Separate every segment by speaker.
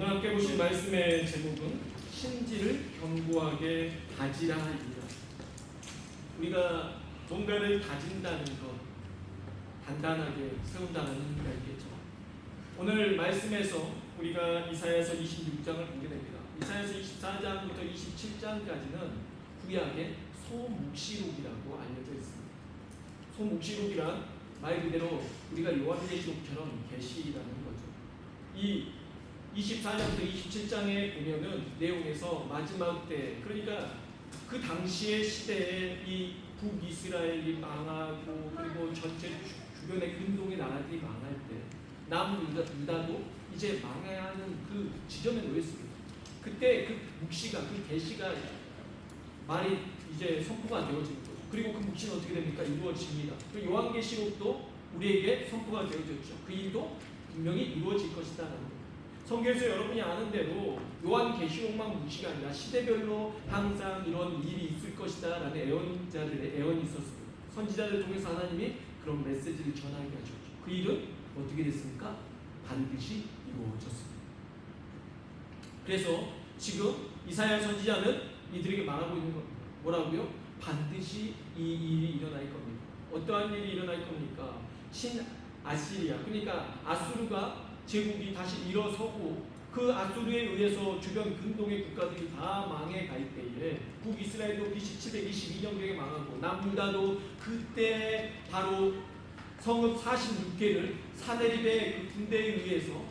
Speaker 1: 오늘 함께 보실 말씀의 제목은 신지를 견고하게 다지라 하니라. 우리가 뭔가를 다진다는 것, 단단하게 세운다는 의미가 있겠죠. 오늘 말씀에서 우리가 이사야서 26장을 보게 됩니다. 이사야서 24장부터 27장까지는 구약의 소묵시록이라고 알려져 있습니다. 소묵시록이란 말 그대로 우리가 요한계시록처럼 계시라는 거죠. 이 24장부터 27장에 보면은 내용에서 마지막 때, 그러니까 그 당시의 시대에 이 북이스라엘이 망하고 그리고 전체 주변의 근동의 나라들이 망할 때 남유다도 이제 망해야 하는 그 지점에 놓였습니다. 그때 그 묵시가, 그 계시가 말이 이제 선포가 되어지는 거죠. 그리고 그 묵시는 어떻게 됩니까? 이루어집니다. 그 요한계시록도 우리에게 선포가 되어졌죠. 그 일도 분명히 이루어질 것이다라는 거예요. 성경에서 여러분이 아는 대로 요한계시록만 묵시가 아니라 시대별로 항상 이런 일이 있을 것이다 라는 예언자들의 예언이 있었습니다. 선지자들 통해서 하나님이 그런 메시지를 전하게 하셨죠. 그 일은 어떻게 됐습니까? 반드시 이루어졌습니다. 그래서 지금 이사야 선지자는 이들에게 말하고 있는 겁니다. 뭐라고요? 반드시 이 일이 일어날 겁니다. 어떠한 일이 일어날 겁니까? 신아시리아, 그러니까 아수르가 제국이 다시 일어서고 그 아수르에 의해서 주변 근동의 국가들이 다 망해 갈 때에 북이스라엘도 BC 722년경에 망하고 남유다도 그때 바로 성읍 46개를 사네립의 그 군대에 의해서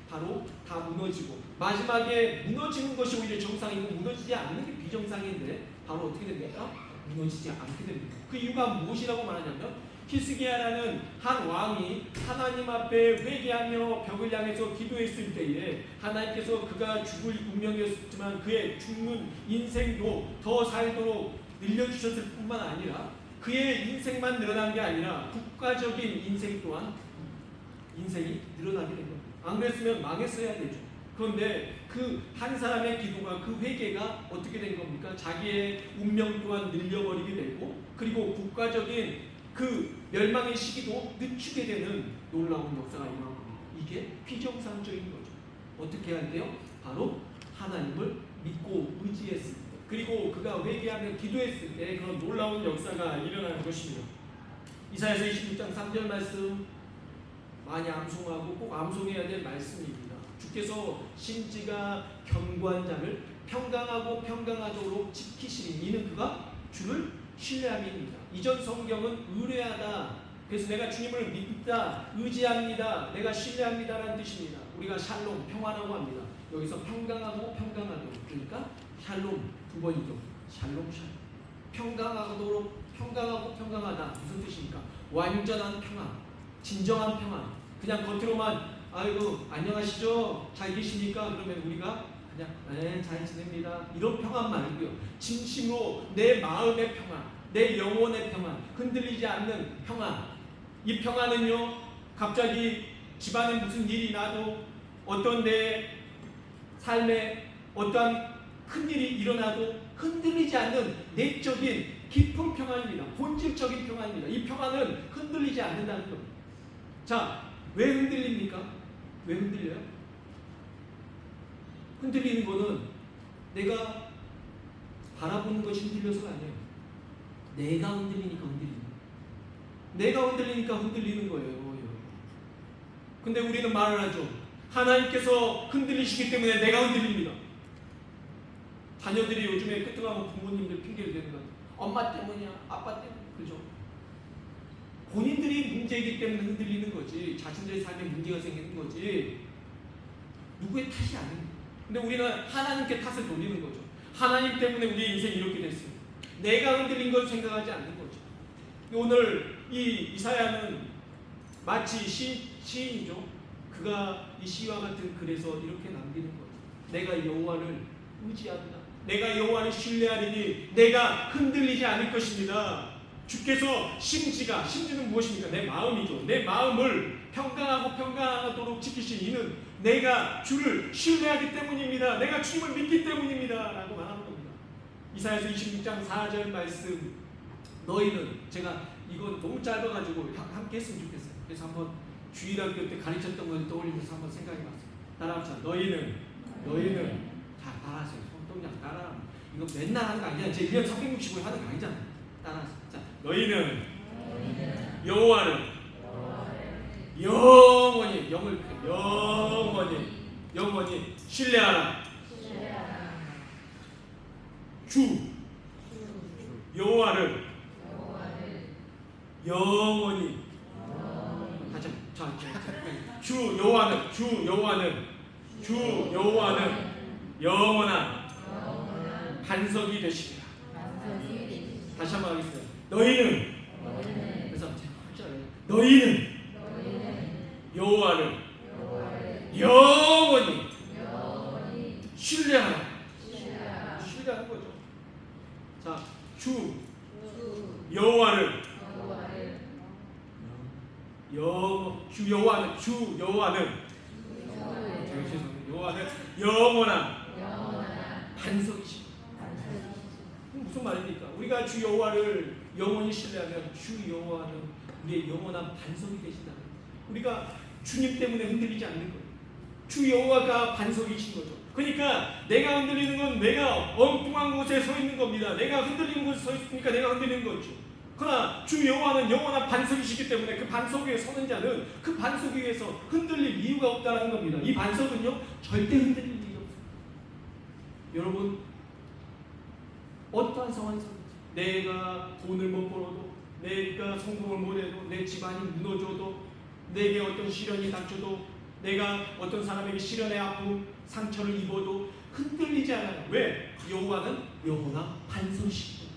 Speaker 1: 바로 다 무너지고 마지막에 무너지는 것이 오히려 정상이고 무너지지 않는 게 비정상인데 바로 어떻게 됩니까? 무너지지 않게 됩니다. 그 이유가 무엇이라고 말하냐면 히스기야라는 한 왕이 하나님 앞에 회개하며 벽을 향해서 기도했을 때에 하나님께서 그가 죽을 운명이었지만 그의 죽는 인생도 더 살도록 늘려주셨을 뿐만 아니라 그의 인생만 늘어난 게 아니라 국가적인 인생 또한 인생이 늘어나게 된 겁니다. 안 그랬으면 망했어야 되죠. 그런데 그 한 사람의 기도가, 그 회개가 어떻게 된 겁니까? 자기의 운명 또한 늘려버리게 되고 그리고 국가적인 그 멸망의 시기도 늦추게 되는 놀라운 역사가 일어난 겁니다. 이게 비정상적인 거죠. 어떻게 해야 돼요? 바로 하나님을 믿고 의지했을 때, 그리고 그가 회개하며 기도했을 때 그런 놀라운 역사가 일어나는 것입니다. 이사야서 26장 3절 말씀 많이 암송하고 꼭 암송해야 될 말씀입니다. 주께서 신지가 견고한 자를 평강하고 평강하도록 지키시니 이는 그가 주를 신뢰함입니다. 이전 성경은 의뢰하다, 그래서 내가 주님을 믿다, 의지합니다, 내가 신뢰합니다라는 뜻입니다. 우리가 샬롬, 평화라고 합니다. 여기서 평강하고 평강하도록, 그러니까 샬롬 두 번이죠. 샬롬 샬롬. 평강하도록, 평강하고 평강하다 무슨 뜻입니까? 완전한 평안, 진정한 평안. 그냥 겉으로만 아이고 안녕하시죠, 잘 계십니까? 그러면 우리가 그냥 네, 잘 지냅니다 이런 평안 말고요, 진심으로 내 마음의 평안, 내 영혼의 평안, 흔들리지 않는 평안. 이 평안은요, 갑자기 집안에 무슨 일이 나도 어떤 내 삶에 어떠한 큰 일이 일어나도 흔들리지 않는 내적인 깊은 평안입니다. 본질적인 평안입니다. 이 평안은 흔들리지 않는다는 겁니다. 자, 왜 흔들립니까? 왜 흔들려요? 흔들리는 거는 내가 바라보는 것이 흔들려서가 아니에요. 내가 흔들리니까 흔들리는 거예요. 내가 흔들리니까 흔들리는 거예요. 근데 우리는 말을 하죠. 하나님께서 흔들리시기 때문에 내가 흔들립니다. 자녀들이 요즘에 끄떡하면 부모님들 핑계를 대는 거예요. 엄마 때문이야, 아빠 때문에. 그죠? 본인들이 문제이기 때문에 흔들리는 거지, 자신들의 삶에 문제가 생기는 거지 누구의 탓이 아닙니다. 근데 우리는 하나님께 탓을 돌리는 거죠. 하나님 때문에 우리의 인생이 이렇게 됐어요. 내가 흔들린 걸 생각하지 않는 거죠. 오늘 이 이사야는 마치 시인이죠. 그가 이 시와 같은 글에서 이렇게 남기는 거죠. 내가 여호와를 의지하구나, 내가 여호와를 신뢰하리니 내가 흔들리지 않을 것입니다. 주께서 심지는 무엇입니까? 내 마음이죠. 내 마음을 평강하고 평강하도록 지키신 이는 내가 주를 신뢰하기 때문입니다. 내가 주님을 믿기 때문입니다 라고 말하는 겁니다. 이사야서 26장 4절 말씀, 너희는, 제가 이건 너무 짧아가지고 함께 했으면 좋겠어요. 그래서 한번 주일학교 때 가르쳤던 걸 떠올리면서 한번 생각해봤어요. 따라합시다. 너희는 너희는 다 따라하세요. 손동작 따라. 이거 맨날 하는 거 아니야. 제 1년 365일 하는 거 아니잖아. 따라하세요. 자, 너희는 여호와를 영원히 영원히 신뢰하라. 주 여호와를 영원히 하자. 주 여호와는 영원한 반석이 되시리라. 다시 한번 하겠습니다. 너희는 그래서 너희는 여호와를 영원히 신뢰하라. 신뢰하는 거죠. 자, 주 여호와는 영원한 반석이시다. 무슨 말입니까? 우리가 주 여호와를 영원히 신뢰하면 주 여호와는 우리의 영원한 반석이 되신다. 우리가 주님 때문에 흔들리지 않는 거예요. 주 여호와가 반석이신 거죠. 그러니까 내가 흔들리는 건 내가 엉뚱한 곳에 서 있는 겁니다. 내가 흔들리는 곳에 서 있으니까 내가 흔들리는 거죠. 그러나 주 여호와는 영원한 반석이시기 때문에 그 반석 위에 서는 자는 그 반석 위에서 흔들릴 이유가 없다는 겁니다. 이 반석은요 절대 흔들릴 이유가 없어요. 여러분 어떠한 상황에서 내가 돈을 못 벌어도, 내가 성공을 못해도, 내 집안이 무너져도, 내게 어떤 시련이 닥쳐도, 내가 어떤 사람에게 시련의 아픔, 상처를 입어도 흔들리지 않아요. 왜? 여호와는 영원한 반석이시죠.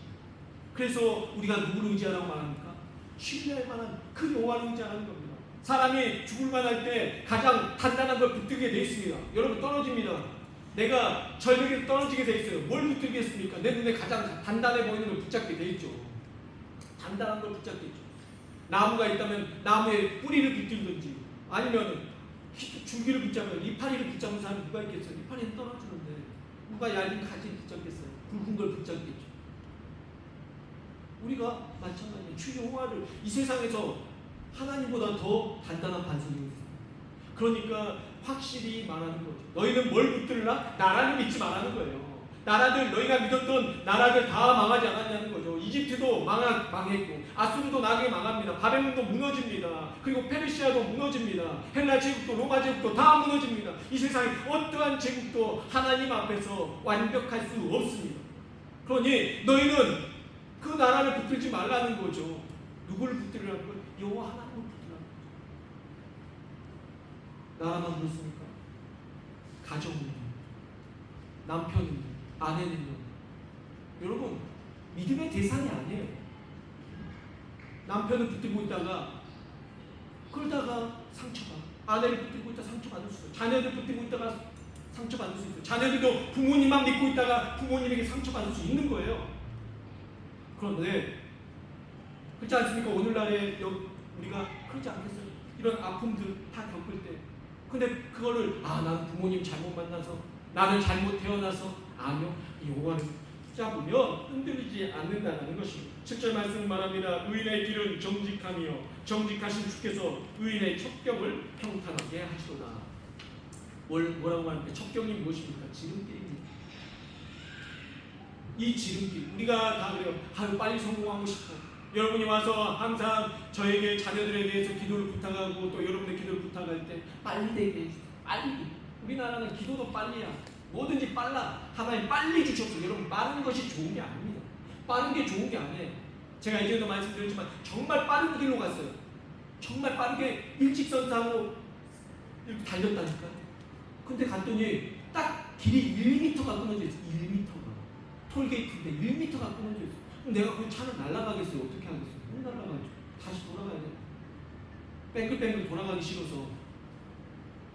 Speaker 1: 그래서 우리가 누구를 의지하라고 말합니까? 신뢰할 만한 그 여호와를 의지하는 겁니다. 사람이 죽을 만할 때 가장 단단한 걸 붙들게 돼 있습니다. 여러분 떨어집니다. 내가 절벽에서 떨어지게 돼 있어요. 뭘 붙들겠습니까? 내 눈에 가장 단단해 보이는 걸 붙잡게 돼 있죠. 단단한 걸 붙잡게 있죠. 나무가 있다면 나무의 뿌리를 붙들든지 아니면 줄기를 붙잡아요. 이파리를 붙잡는 사람이 누가 있겠어요? 이파리는 떨어지는데 누가 얇은 가지를 붙잡겠어요? 굵은 걸 붙잡겠죠. 우리가 마찬가지예요. 주 여호와를 이 세상에서 하나님보다 더 단단한 반석이 있어요. 그러니까 확실히 말하는 거죠. 너희는 뭘 붙들라? 나라를 믿지 말라는 거예요. 나라들, 너희가 믿었던 나라들 다 망하지 않았냐는 거죠. 이집트도 망했고 아수르도 나중에 망합니다. 바벨론도 무너집니다. 그리고 페르시아도 무너집니다. 헬라 제국도 로마 제국도 다 무너집니다. 이 세상에 어떠한 제국도 하나님 앞에서 완벽할 수 없습니다. 그러니 너희는 그 나라를 붙들지 말라는 거죠. 누구를 붙들라는 거예요? 여호와 하나님을 붙들라는 거죠. 나라만 그렇습니까? 가정은요, 남편은요, 아내는요. 여러분 믿음의 대상이 아니에요. 남편을 붙들고 있다가 그러다가 상처가, 아내를 붙들고 있다가 상처받을 수 있어요. 자녀를 붙들고 있다가 상처받을 수 있어요. 자녀들도 부모님만 믿고 있다가 부모님에게 상처받을 수 있는 거예요. 그런데 그렇지 않습니까? 오늘날에 우리가 그렇지 않겠어요? 이런 아픔들 다 겪을 때 근데 그거를 나는 부모님 잘못 만나서, 나는 잘못 태어나서, 아니요, 여호와를 붙잡으면 흔들리지 않는다는 것입니다. 7절 말씀 말합니다. 의인의 길은 정직하며 정직하신 주께서 의인의 첩경을 평탄하게 하시도다. 뭐라고 말합니까? 첩경이 무엇입니까? 지름길입니다. 이 지름길, 우리가 다 그래요. 빨리 성공하고 싶어. 여러분이 와서 항상 저에게 자녀들에 대해서 기도를 부탁하고 또 여러분의 기도를 부탁할 때 빨리 되게 해주세요. 빨리. 우리나라는 기도도 빨리야. 뭐든지 빨라. 하나님 빨리 주셔서. 여러분 빠른 것이 좋은 게 아닙니다. 빠른 게 좋은 게 아니에요. 제가 이전에도 말씀드렸지만 정말 빠른 길로 갔어요. 정말 빠르게 일직선상으로 이렇게 달렸다니까요. 근데 갔더니 딱 길이 1m가 끊어져 있어요. 1m가. 톨게이트인데 1m가 끊어져 있어요. 그럼 내가 그 차를 날아가겠어요? 어떻게 하겠어요? 못 날아가죠. 다시 돌아가야 돼요. 뺑글뺑글 돌아가기 싫어서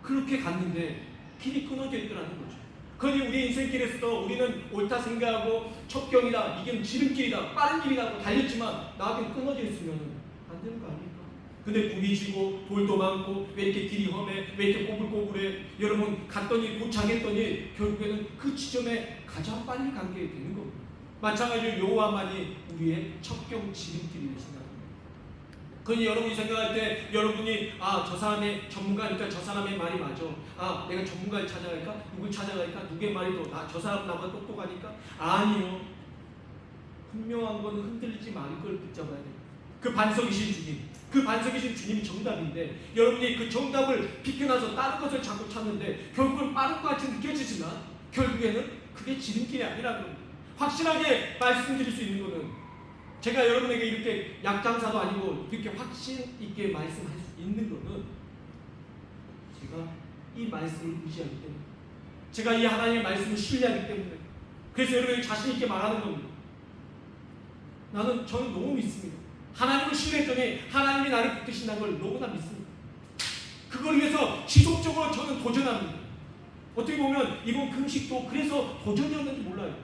Speaker 1: 그렇게 갔는데 길이 끊어져 있더라는 거죠. 그러니 우리 인생길에서도 우리는 옳다 생각하고 첩경이다, 이게 지름길이다, 빠른 길이라고 달렸지만 나한테 끊어져 있으면 안 되는 거 아닙니까? 근데 구비지고 돌도 많고 왜 이렇게 길이 험해, 왜 이렇게 꼬불꼬불해. 여러분 갔더니 도착했더니 결국에는 그 지점에 가장 빨리 간 게 되는 겁니다. 마찬가지로 여호와만이 우리의 첩경 지름길이 되신다. 그러니 여러분이 생각할 때 여러분이 저 사람의 전문가니까 저 사람의 말이 맞아. 내가 전문가를 찾아갈까? 누굴 찾아갈까? 누구의 말이 더 저 사람 나보다 똑똑하니까? 아니요. 분명한 거는 흔들리지 말을 걸 붙잡아야 돼요. 그 반석이신 주님, 그 반석이신 주님이 정답인데 여러분이 그 정답을 비켜나서 다른 것을 자꾸 찾는데 결국은 빠른 것 같이 느껴지지만 결국에는 그게 지름길이 아니라는 겁니다. 확실하게 말씀드릴 수 있는 거는 제가 여러분에게 이렇게 약장사도 아니고 이렇게 확신 있게 말씀할 수 있는 거는 제가 이 말씀을 의지하기 때문에, 제가 이 하나님의 말씀을 신뢰하기 때문에, 그래서 여러분이 자신 있게 말하는 겁니다. 저는 너무 믿습니다. 하나님을 신뢰했더니 하나님이 나를 붙드신다는 걸 너무나 믿습니다. 그걸 위해서 지속적으로 저는 도전합니다. 어떻게 보면 이번 금식도 그래서 도전이었는지 몰라요.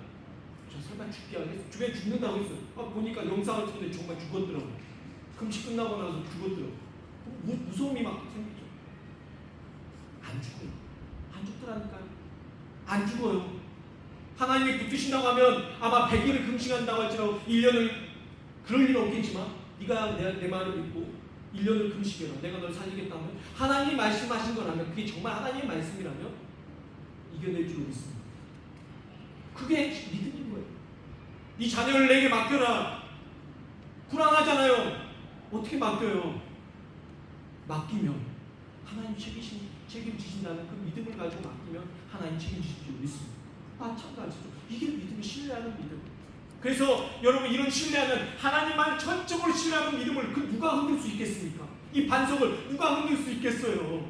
Speaker 1: 저 설마 죽게 하겠어? 주변에 죽는다고 했어요. 보니까 영상을 찍는데 정말 죽었더라고요. 금식 끝나고 나서 죽었더라고요. 무서움이 막 생기죠. 안 죽어요. 안 죽더라니까요. 안 죽어요. 하나님이 붙드신다고 하면 아마 100일을 금식한다고 할지라도 1년을, 그럴 일은 없겠지만 네가 내 말을 믿고 1년을 금식해라. 내가 널 살리겠다면, 하나님이 말씀하신 거라면, 그게 정말 하나님의 말씀이라면 이겨낼 줄 믿습니다. 그게 믿음인 거예요. 이 자녀를 내게 맡겨라. 불안하잖아요. 어떻게 맡겨요? 맡기면 하나님 책임지신다는 그 믿음을 가지고 맡기면 하나님 책임지실 줄 믿습니다. 마찬가지죠. 이게 믿음이 신뢰하는 믿음. 그래서 여러분, 이런 신뢰하는, 하나님만 전적으로 신뢰하는 믿음을 누가 흔들 수 있겠습니까? 이 반석을 누가 흔들 수 있겠어요?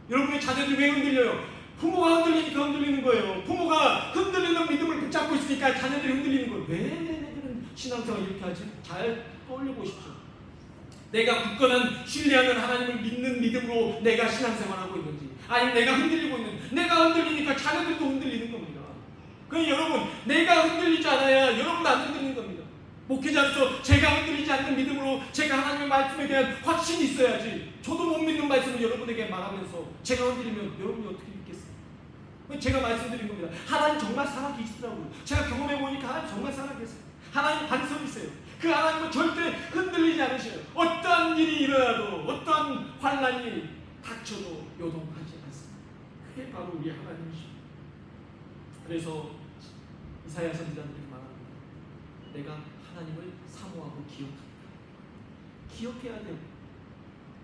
Speaker 1: 여러분의 자녀들이 왜 흔들려요? 부모가 흔들리니까 흔들리는 거예요. 부모가 흔들리는 믿음을 붙잡고 있으니까 자녀들이 흔들리는 거예요. 왜 내들은 신앙생활 이렇게 하지? 잘 떠올려 보십시오. 내가 굳건한 신뢰하는 하나님을 믿는 믿음으로 내가 신앙생활하고 있는지, 아니면 내가 흔들리고 있는, 내가 흔들리니까 자녀들도 흔들리는 겁니다. 그러니 여러분, 내가 흔들리지 않아야 여러분도 안 흔들리는 겁니다. 목회자로서 제가 흔들리지 않는 믿음으로 제가 하나님의 말씀에 대한 확신이 있어야지. 저도 못 믿는 말씀을 여러분에게 말하면서 제가 흔들리면 여러분이 어떻게 믿겠어요? 제가 말씀드린 겁니다. 하나님 정말 살아계시더라고요. 제가 경험해보니까 하나님 정말 살아계세요. 하나님 반석이세요. 그 하나님은 절대 흔들리지 않으셔요. 어떠한 일이 일어나도, 어떠한 환난이 닥쳐도 요동하지 않습니다. 그게 바로 우리 하나님이십니다. 그래서 이사야 선지자는 이렇게 말합니다. 내가 하나님을 사모하고 기억합니다. 기억해야 돼요.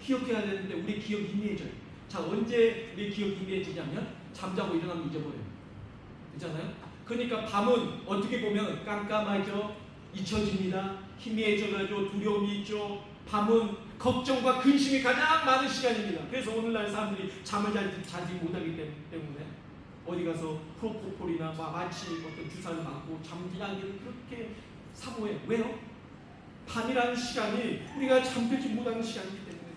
Speaker 1: 기억해야 되는데 우리 기억이 희미해져요. 자, 언제 우리 기억이 희미해지냐면 잠자고 일어나면 잊어버려요. 그렇잖아요? 그러니까 밤은 어떻게 보면 깜깜하죠. 잊혀집니다. 희미해져가지고 두려움이 있죠. 밤은 걱정과 근심이 가장 많은 시간입니다. 그래서 오늘날 사람들이 잠을 자지 못하기 때문에 어디 가서 프로포폴이나 마치 어떤 주사를 맞고 잠자기를 그렇게 사모해요. 왜요? 밤이라는 시간이 우리가 잠들지 못하는 시간이기 때문에.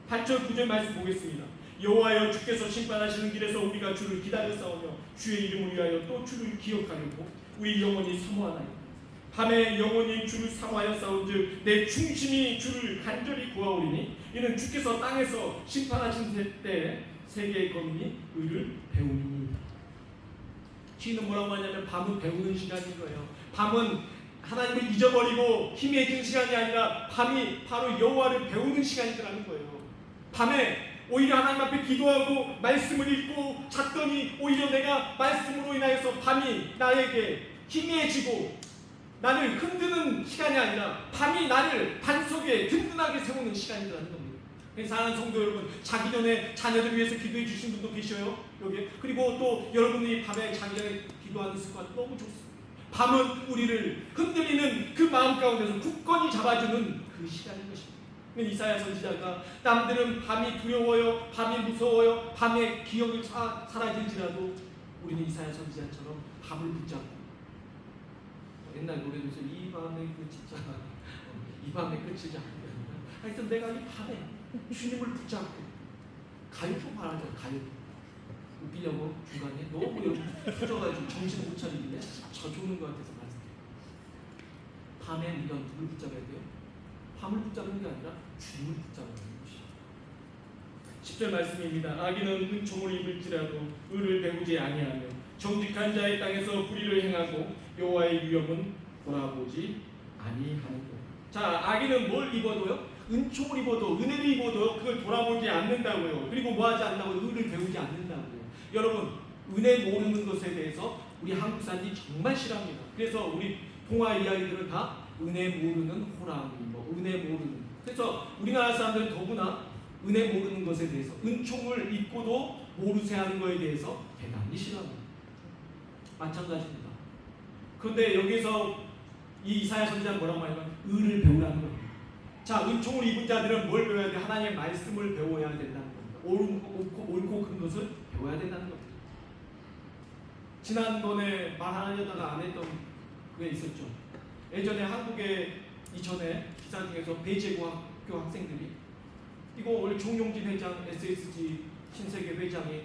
Speaker 1: 8절 9절 말씀 보겠습니다. 여호와여, 주께서 심판하시는 길에서 우리가 주를 기다렸사오며 주의 이름을 위하여 또 주를 기억하려고 우리 영혼이 사모하나이다. 밤에 영혼이 주를 사모하여 싸운즉 내 중심이 주를 간절히 구하오리니 이는 주께서 땅에서 심판하신 때에 세계의 거민이 의를 배우니. 시인은 뭐라고 하냐면 밤은 배우는 시간인 거예요. 밤은 하나님을 잊어버리고 희미해진 시간이 아니라 밤이 바로 여호와를 배우는 시간이라는 거예요. 밤에 오히려 하나님 앞에 기도하고 말씀을 읽고 잤더니 오히려 내가 말씀으로 인하여서 밤이 나에게 희미해지고 나를 흔드는 시간이 아니라 밤이 나를 반석에 든든하게 세우는 시간이라는 겁니다. 사랑하는 성도 여러분, 자기 전에 자녀들 위해서 기도해 주신 분도 계셔요. 여기. 그리고 또 여러분이 밤에 자기 전에 기도하는 습관 너무 좋습니다. 밤은 우리를 흔들리는 그 마음 가운데서 굳건히 잡아주는 그 시간인 것입니다. 이사야 선지자가 남들은 밤이 두려워요, 밤이 무서워요, 밤에 기억이 사라질지라도 우리는 이사야 선지자처럼 밤을 붙잡고, 옛날 노래 중에서 이 밤의 끝이자 이 밤의 끝이지 않는다. 하여튼 내가 이 밤에 주님을 붙잡고 가요표 말하죠. 가요 웃기려고 중간에 너무 여기 터져가지고 정신 못 차리길래 저 죽는 것 같아서 말씀해요. 밤에 우리가 누굴 붙잡아야 돼요? 밤을 붙잡는 게 아니라 주님을 붙잡는 것이죠. 10절 말씀입니다. 악인은 은총을 입을지라도 의를 배우지 아니하며 정직한 자의 땅에서 불의를 행하고 여호와의 위엄은 돌아보지 아니하는 것. 자, 악인은 뭘 입어도요? 은총을 입어도 은혜를 입어도 그걸 돌아보지 않는다고요. 그리고 뭐하지 않는다고 의를 배우지 않는다고요. 여러분 은혜 모르는 것에 대해서 우리 한국 사람들이 정말 싫어합니다. 그래서 우리 동화 이야기들은 다 은혜 모르는 호랑이, 은혜 모르는. 그래서 우리나라 사람들은 더구나 은혜 모르는 것에 대해서 은총을 입고도 모르세 하는 것에 대해서 대단히 싫어합니다. 마찬가지입니다. 그런데 여기서 이 이사야 선지자는 뭐라고 말하면 의를 배우라는 겁니다. 자, 은총을 입은 자들은 뭘 배워야 돼? 하나님의 말씀을 배워야 된다는 겁니다. 옳고 큰 것을 배워야 된다는 겁니다. 지난번에 말하려다가 안 했던 그게 있었죠. 예전에 한국에 이전에 기사 중에서 배제고학교 학생들이 이거 원래 종용진 회장 SSG 신세계 회장이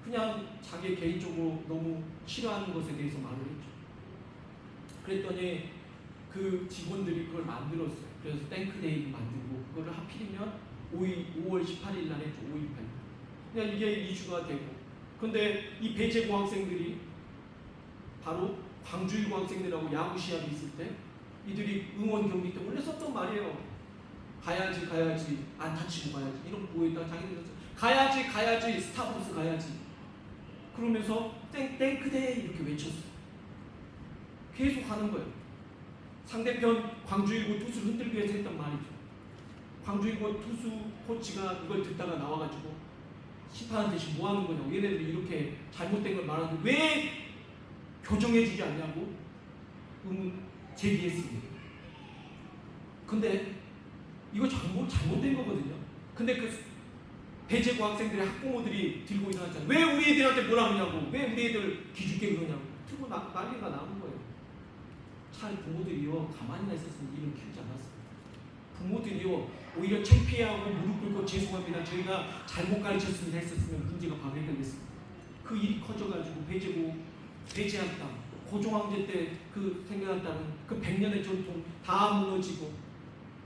Speaker 1: 그냥 자기 개인적으로 너무 싫어하는 것에 대해서 말을 했죠. 그랬더니 그 직원들이 그걸 만들었어요. 그래서 땡크데이를 만들고 그거를 하필이면 5월 18일 날 했죠. 5.18. 그냥 이게 이슈가 되고. 근데 이 배제고 학생들이 바로 광주일고 학생들하고 야구 시합이 있을 때 이들이 응원 경기 때 원래 썼던 말이에요. 가야지 안 다치고 가야지 이런 거 보였다가 자기들 가야지 스타벅스 가야지 그러면서 땡크데이 이렇게 외쳤어요. 계속 하는 거예요. 상대편 광주일고 투수를 흔들기 위해서 했던 말이죠. 광주일고 투수 코치가 이걸 듣다가 나와가지고 심판한 대신 뭐 하는 거냐고, 얘네들이 이렇게 잘못된 걸 말하는데 왜 교정해주지 않냐고 의문 제기했습니다. 근데 이거 잘못된 거거든요. 근데 그 배제고 학생들의 학부모들이 들고 일어났잖아요. 왜 우리 애들한테 뭐라 그러냐고, 왜 우리 애들 기죽게 그러냐고 들고 난리가 나는 거예요. 차라리 부모들이요 가만히나 있었으면 이를 키우지 않았어요. 부모들이요 오히려 창피해하고 무릎 꿇고 죄송합니다, 저희가 잘못 가르쳤습니다 했었으면 문제가 바로 해결됐습니다. 그 일이 커져가지고 배제한 땅, 고종황제 때 그 생겨났다는 그 100년의 전통 다 무너지고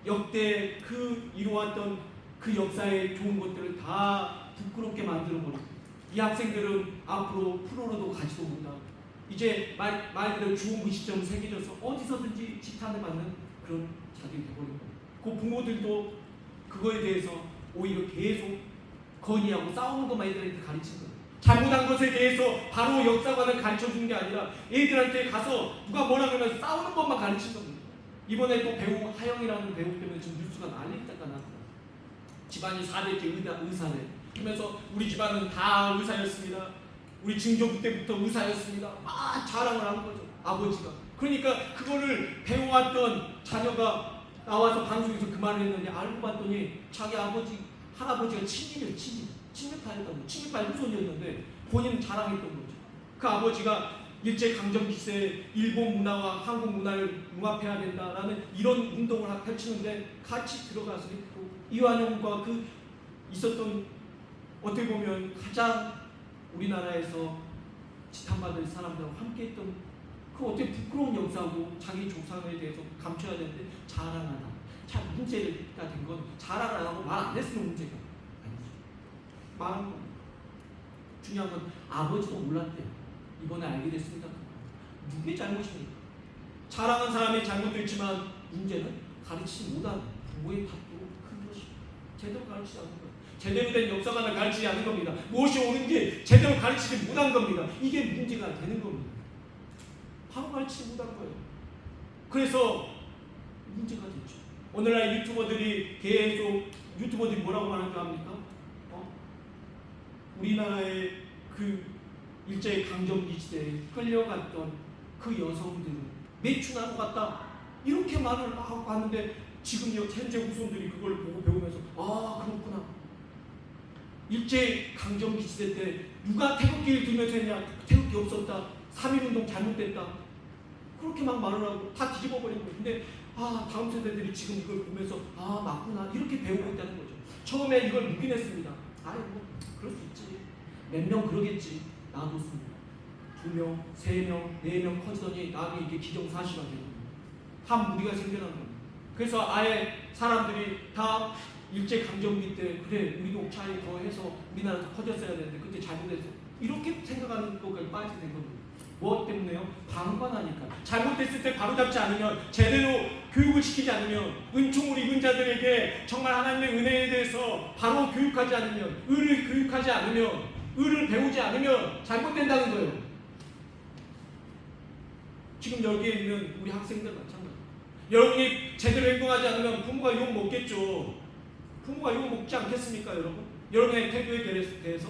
Speaker 1: 역대 그 이루었던 그 역사의 좋은 것들을 다 부끄럽게 만들어버리고 이 학생들은 앞으로 프로로도 가지도 못하고 이제 말 그대로 주호 무시점 새겨져서 어디서든지 지탄을 받는 그런 자들이 되버린 거예요. 그 부모들도 그거에 대해서 오히려 계속 건의하고 싸우는 것만 애들한테 가르친 거예요. 잘못한 것에 대해서 바로 역사관을 가르쳐주는 게 아니라 애들한테 가서 누가 뭐라 그러면 싸우는 것만 가르친 겁니다. 이번에 또 배우 하영이라는 배우 때문에 지금 뉴스가 난리가 났어요. 집안이 4대째 의사래. 그러면서 우리 집안은 다 의사였습니다. 우리 증조부 때부터 의사였습니다. 막 자랑을 한 거죠, 아버지가. 그러니까 그거를 배워왔던 자녀가 나와서 방송에서 그 말을 했는데 알고 봤더니 자기 할아버지가 친일파였다고. 후손이었는데 본인은 자랑했던 거죠. 그 아버지가 일제강점기 시대에 일본 문화와 한국 문화를 융합해야 된다라는 이런 운동을 펼치는데 같이 들어가서 했고, 이완용과 그 있었던 어떻게 보면 가장 우리나라에서 지탄받을 사람들하고 함께했던 그 어떻게 부끄러운 역사고 자기 조상에 대해서 감춰야 되는데 자랑하다. 참 문제가 된 건 자랑을 안 하고 말 안 했으면 문제가 아니죠. 말한 거. 중요한 건 아버지도 몰랐대요. 이번에 알게 됐습니다. 누구의 잘못입니까? 자랑한 사람의 잘못도 있지만 문제는 가르치지 못한 부모의 탓도 큰 것입니다. 제대로 가르치지 않는 거예요. 제대로 된 역사관을 가르치지 않는 겁니다. 무엇이 옳은지 제대로 가르치지 못한 겁니다. 이게 문제가 되는 겁니다. 바로 가르치지 못한 거예요. 그래서 문제가 됐죠. 오늘날 유튜버들이 계속 뭐라고 말하는 줄 압니까? 우리나라의 그 일제강점기 시대에 끌려갔던 그 여성들은 매춘하고 갔다 이렇게 말을 하고 하는데 지금 현재 후손들이 그걸 보고 배우면서 아 그렇구나. 일제강점기 시대 때 누가 태극기를 들면서 했냐? 태극기 없었다. 3.1운동 잘못됐다. 그렇게 막 말을 하고 다 뒤집어버린 거예요. 근데 다음 세대들이 지금 이걸 보면서 맞구나 이렇게 배우고 있다는 거죠. 처음에 이걸 묵인했습니다. 그럴 수 있지. 몇 명 그러겠지. 놔뒀습니다. 2명, 3명, 4명 커지더니 나중에 이게 기정사실화 되는 겁니다. 한 무리가 생겨난 겁니다. 그래서 아예 사람들이 다 일제강점기 때 그래 우리도 차이 더 해서 우리나라 더 커졌어야 되는데 그때 잘못해서 이렇게 생각하는 것까지 빠지게 된 겁니다. 무엇 때문에요? 방관하니까. 잘못했을 때 바로잡지 않으면, 제대로 교육을 시키지 않으면, 은총을 입은 자들에게 정말 하나님의 은혜에 대해서 바로 교육하지 않으면, 의를 교육하지 않으면, 의를 배우지 않으면 잘못된다는 거예요. 지금 여기에 있는 우리 학생들 마찬가지. 여러분이 제대로 행동하지 않으면 부모가 욕 먹겠죠. 부모가 욕 먹지 않겠습니까, 여러분? 여러분의 태도에 대해서.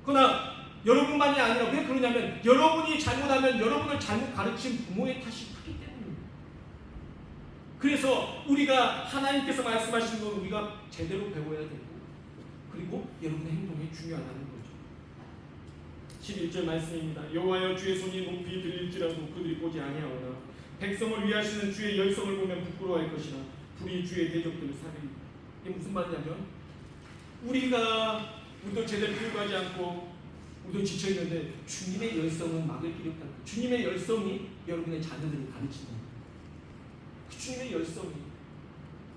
Speaker 1: 그러나 여러분만이 아니라 왜 그러냐면, 여러분이 잘못하면 여러분을 잘못 가르친 부모의 탓이 크기 때문입니다. 그래서 우리가 하나님께서 말씀하시는 건 우리가 제대로 배워야 되고, 그리고 여러분의 행동이 중요하다는 거죠. 11절 말씀입니다. 여호와여, 주의 손이 높이 들릴지라도 그들이 보지 아니하오나 백성을 위하시는 주의 열성을 보면 부끄러워할 것이나 불이 주의 대적들을 살리리라. 이게 무슨 말이냐면, 우리도 제대로 교육하지 않고 우리도 지쳐있는데 주님의 열성은 막을 길이 없다. 주님의 열성이 여러분의 자녀들을 가르치는 거예요. 그 주님의 열성이.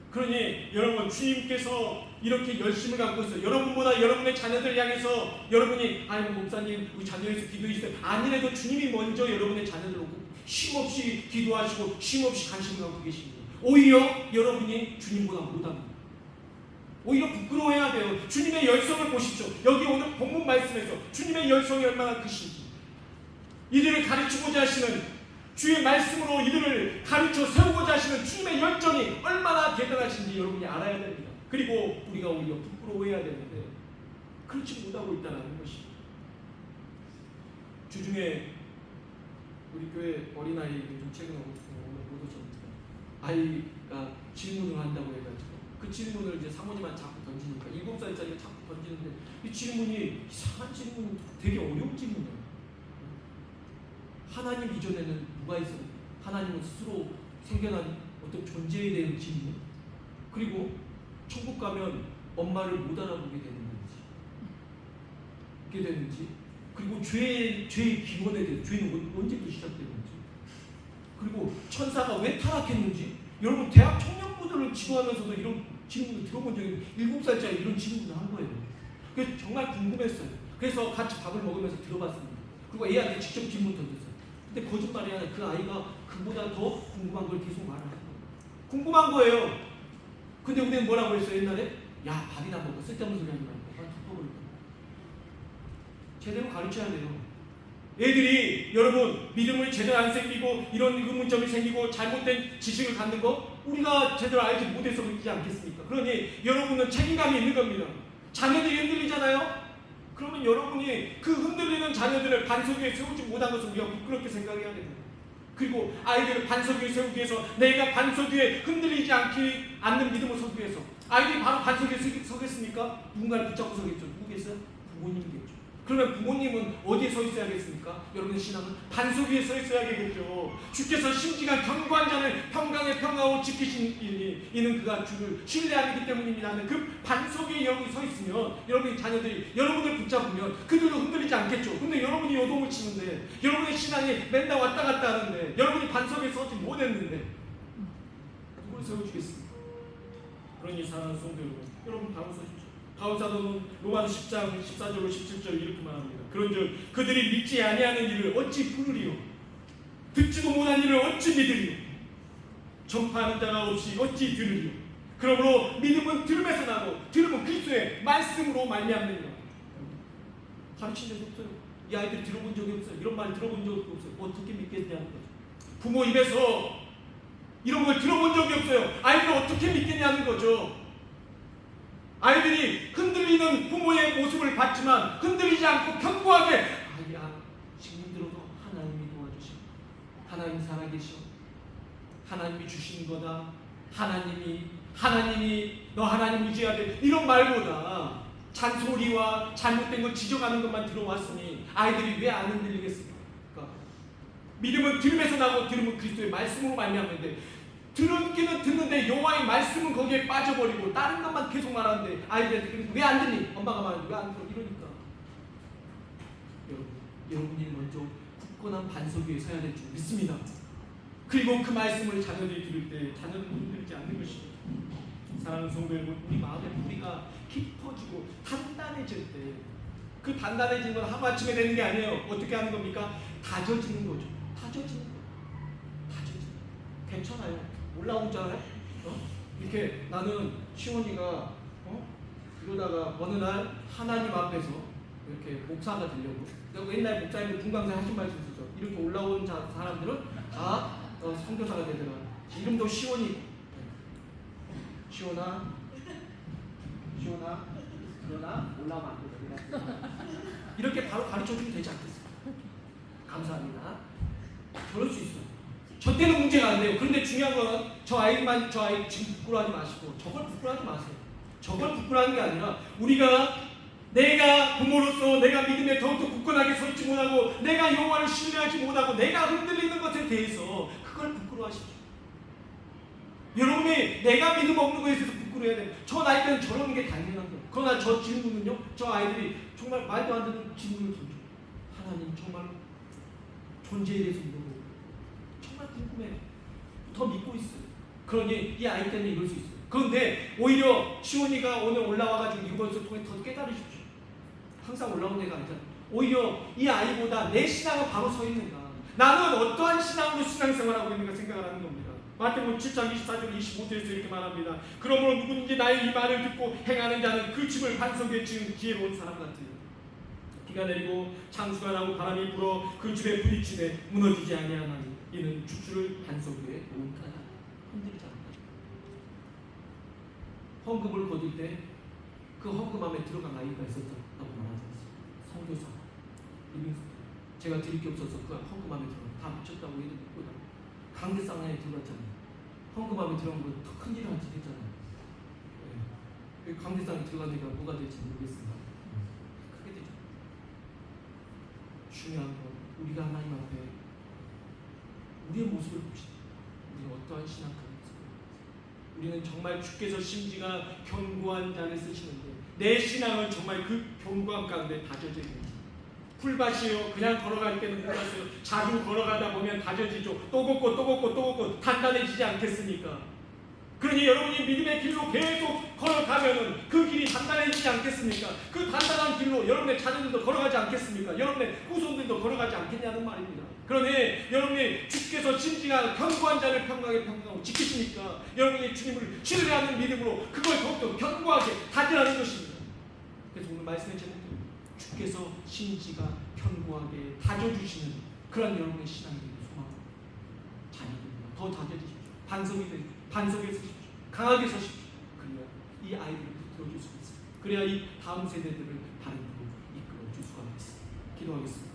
Speaker 1: 그러니 여러분, 주님께서 이렇게 열심을 갖고 있어요. 여러분보다 여러분의 자녀들을 향해서 여러분이 목사님 우리 자녀에서 기도해주세요 아니래도 주님이 먼저 여러분의 자녀들 오고 쉼없이 기도하시고 쉼없이 관심을 갖고 계십니다. 오히려 여러분이 주님보다 못합니다. 오히려 부끄러워해야 돼요. 주님의 열성을 보십시오. 여기 오늘 본문 말씀에서 주님의 열성이 얼마나 크신지, 이들을 가르치고자 하시는 주의 말씀으로 이들을 가르쳐 세우고자 하시는 주님의 열정이 얼마나 대단하신지 여러분이 알아야 됩니다. 그리고 우리가 오히려 부끄러워해야 되는데 그렇지 못하고 있다는 것입니다. 주중에 우리 교회 어린아이 좀 최근에 오늘 못 오셨는데, 아이가 질문을 한다고 해가지고 그 질문을 이제 사모님한테 자꾸 던지니까 7살짜리가 자꾸 던지는데, 이 질문이 이상한 질문, 되게 어려운 질문이에요. 하나님 이전에는 누가 있어요? 하나님은 스스로 생겨난 어떤 존재에 대한 질문, 그리고 천국 가면 엄마를 못 알아보게 되는 건지, 어떻게 되는지, 그리고 죄의 기원에 대해서, 죄는 언제부터 시작되는지, 그리고 천사가 왜 타락했는지. 여러분, 대학 청년부들을 지도하면서도 이런 질문을 들어본 적이 7살짜리 이런 질문을 한 거예요. 그래서 정말 궁금했어요. 그래서 같이 밥을 먹으면서 들어봤습니다. 그리고 애한테 직접 질문 던졌어요. 근데 거짓말이 아니라 그 아이가 그보다 더 궁금한 걸 계속 말을 하는 거예요. 궁금한 거예요. 근데 우리는 뭐라고 했어요 옛날에? 야, 밥이나 먹어, 쓸데없는 소리 하지 말고 덮어버릴 거예요. 제대로 가르쳐야 돼요. 애들이, 여러분, 믿음을 제대로 안 생기고 이런 의문점이 생기고 잘못된 지식을 갖는 거 우리가 제대로 알지 못해서 그렇지 않겠습니까? 그러니 여러분은 책임감이 있는 겁니다. 자녀들이 흔들리잖아요? 그러면 여러분이 그 흔들리는 자녀들을 반석 위에 세우지 못한 것을 우리가 부끄럽게 생각해야 됩니다. 그리고 아이들을 반석 위에 세우기 위해서, 내가 반석 위에 흔들리지 않는 믿음을 서기 위해서 아이들이 바로 반석 위에 서겠습니까? 누군가를 붙잡고 서겠죠. 누구겠어요? 부모님이겠죠. 그러면 부모님은 어디에 서 있어야겠습니까? 여러분의 신앙은 반석 위에 서 있어야겠죠. 주께서 심지가 견고한 자는 평강의 평화로 지키시니 이는 그가 주를 신뢰하기 때문입니다 하는 그 반석 위에 여러분이 서 있으면, 여러분의 자녀들이 여러분을 붙잡으면 그들도 흔들리지 않겠죠. 근데 여러분이 요동을 치는데, 여러분의 신앙이 맨날 왔다 갔다 하는데, 여러분이 반석 위에 서지 못했는데 누굴 세워주겠습니까? 그러니 사랑하는 성도 여러분 바로 서십시오. 바울 사도는 로마서 10장 14절로 17절 이렇게 말합니다. 그런즉 그들이 믿지 아니하는 일을 어찌 부르리요? 듣지도 못한 일을 어찌 믿으리요? 전파하는 자가 없이 어찌 들으리요? 그러므로 믿음은 들음에서 나고 들음은 그리스도의 말씀으로 말미암느니라. 가르친 적이 없어요. 이 아이들이 들어본 적이 없어요. 이런 말 들어본 적이 없어요. 어떻게 믿겠냐는 거죠. 부모 입에서 이런 걸 들어본 적이 없어요. 아이들 어떻게 믿겠냐는 거죠. 아이들이 흔들리는 부모의 모습을 봤지만 흔들리지 않고 견고하게, 아이야, 지금 힘들어도 하나님이 도와주시고, 하나님 살아계셔, 하나님이 주신 거다, 하나님이 너 하나님 의지해야 돼, 이런 말보다 잔소리와 잘못된 걸 지적하는 것만 들어왔으니 아이들이 왜 안 흔들리겠습니까? 믿음은 들음에서 나고 들음은 그리스도의 말씀으로 말미암는데, 듣기는 듣는데 여호와의 말씀은 거기에 빠져버리고 다른 것만 계속 말하는데 아이들한테 왜 안 듣니? 엄마가 말하는데 왜 안 들어? 이러니까 여러분이 먼저 굳건한 반석 위에 서야 될 줄 믿습니다. 그리고 그 말씀을 자녀들이 들을 때 자녀들은 흔들리지 않는 것입니다. 사랑하는 성도 여러분, 우리 마음의 뿌리가 깊어지고 단단해질 때 그 단단해지는 건 하루아침에 되는 게 아니에요. 어떻게 하는 겁니까? 다져지는 거죠. 다져지는 거예요. 다져지는 거예요. 괜찮아요. 올라오잖아요. 이렇게 나는 시원이가 이러다가 어느 날 하나님 앞에서 이렇게 목사가 되려고, 내가 옛날 목사님들 분강사 하신 말씀 있었죠. 이렇게 올라온 사람들은 다 선교사가 되더라. 이름도 시원이. 시원아 그러나 올라오면 안 되더라. 이렇게 바로 가르쳐주면 되지 않겠어요? 감사합니다. 그럴 수 있어요. 저 때는 문제가 안 돼요. 그런데 중요한 건 저 아이 지금 부끄러워하지 마시고 저걸 부끄러워하지 마세요. 저걸 부끄러워하는 게 아니라 내가 부모로서 내가 믿음에 더욱더 굳건하게 서 있지 못하고 내가 여호와를 신뢰하지 못하고 내가 흔들리는 것에 대해서 그걸 부끄러워하십시오. 여러분이 내가 믿음 없는 것에 대해서 부끄러워해야 돼요. 저 나이 때는 저런 게 당연한 거예요. 그러나 저 질문은요, 저 아이들이 정말 말도 안 되는 질문을 던져요. 하나님 정말 존재에 대해서 물어보고 정말 궁금해요. 더 믿고 있어요. 그러니 이 아이 때문에 이럴 수 있어요. 그런데 오히려 시온이가 오늘 올라와가지고 이것을 통해 더 깨달으십시오. 항상 올라온 애가 아니잖아요. 오히려 이 아이보다 내 신앙은 바로 서 있는가, 나는 어떠한 신앙으로 신앙생활하고 있는가 생각을 하는 겁니다. 마태복음 7장 24절 25절에서 이렇게 말합니다. 그러므로 누구든지 나의 이 말을 듣고 행하는 자는 그 집을 반석에 지은 지혜로운 사람 같으요. 비가 내리고 창수가 나고 바람이 불어 그 집에 부딪히매 무너지지 아니하나니 이는 주추를 반석 위에 놓은 까닭. 흔들리지 않는다. 헌금을 거둘 때 그 헌금함에 들어간 아이가 있었다고 말하지 않습니다. 선교사 제가 드릴 게 없어서 그 헌금함에 들어가 다 미쳤다고 해도 믿고 강대상 안에 들어갔잖아요. 헌금함에 들어간 거 더 큰 일을 한짓 했잖아요. 네. 강대상에 들어간 데가 뭐가 될지 모르겠습니다. 크게 되죠. 중요한 건 우리가 하나님 앞에 우리의 모습을 봅시다. 우리는 어떠한 신앙가를 우리는 정말 주께서 심지가 견고한 자를 쓰시는데 내 신앙은 정말 그 견고함 가운데 다져져 있는지. 풀밭이요, 그냥 걸어갈 때는 풀밭이요, 자주 걸어가다 보면 다져지죠. 또 걷고 단단해지지 않겠습니까? 그러니 여러분이 믿음의 길로 계속 걸어가면은 그 길이 단단해지지 않겠습니까? 그 단단한 길로 여러분의 자녀들도 걸어가지 않겠습니까? 여러분의 후손들도 걸어가지 않겠냐는 말입니다. 그러니 여러분이 주께서 진지한 견고한 자를 평강하고 지키시니까 여러분이 주님을 신뢰하는 믿음으로 그걸 더욱더 견고하게 다지라는 것입니다. 그래서 오늘 말씀의 제목은 주께서 신지가 견고하게 다져주시는 그런 여러분의 신앙이 되길 소망합니다. 자녀들과 더 다져주십시오. 반석에 서십시오. 강하게 서십시오. 그래야 이 아이들을 붙들어줄 수 있습니다. 그래야 이 다음 세대들을 바른 길로 이끌어줄 수가 있습니다. 기도하겠습니다.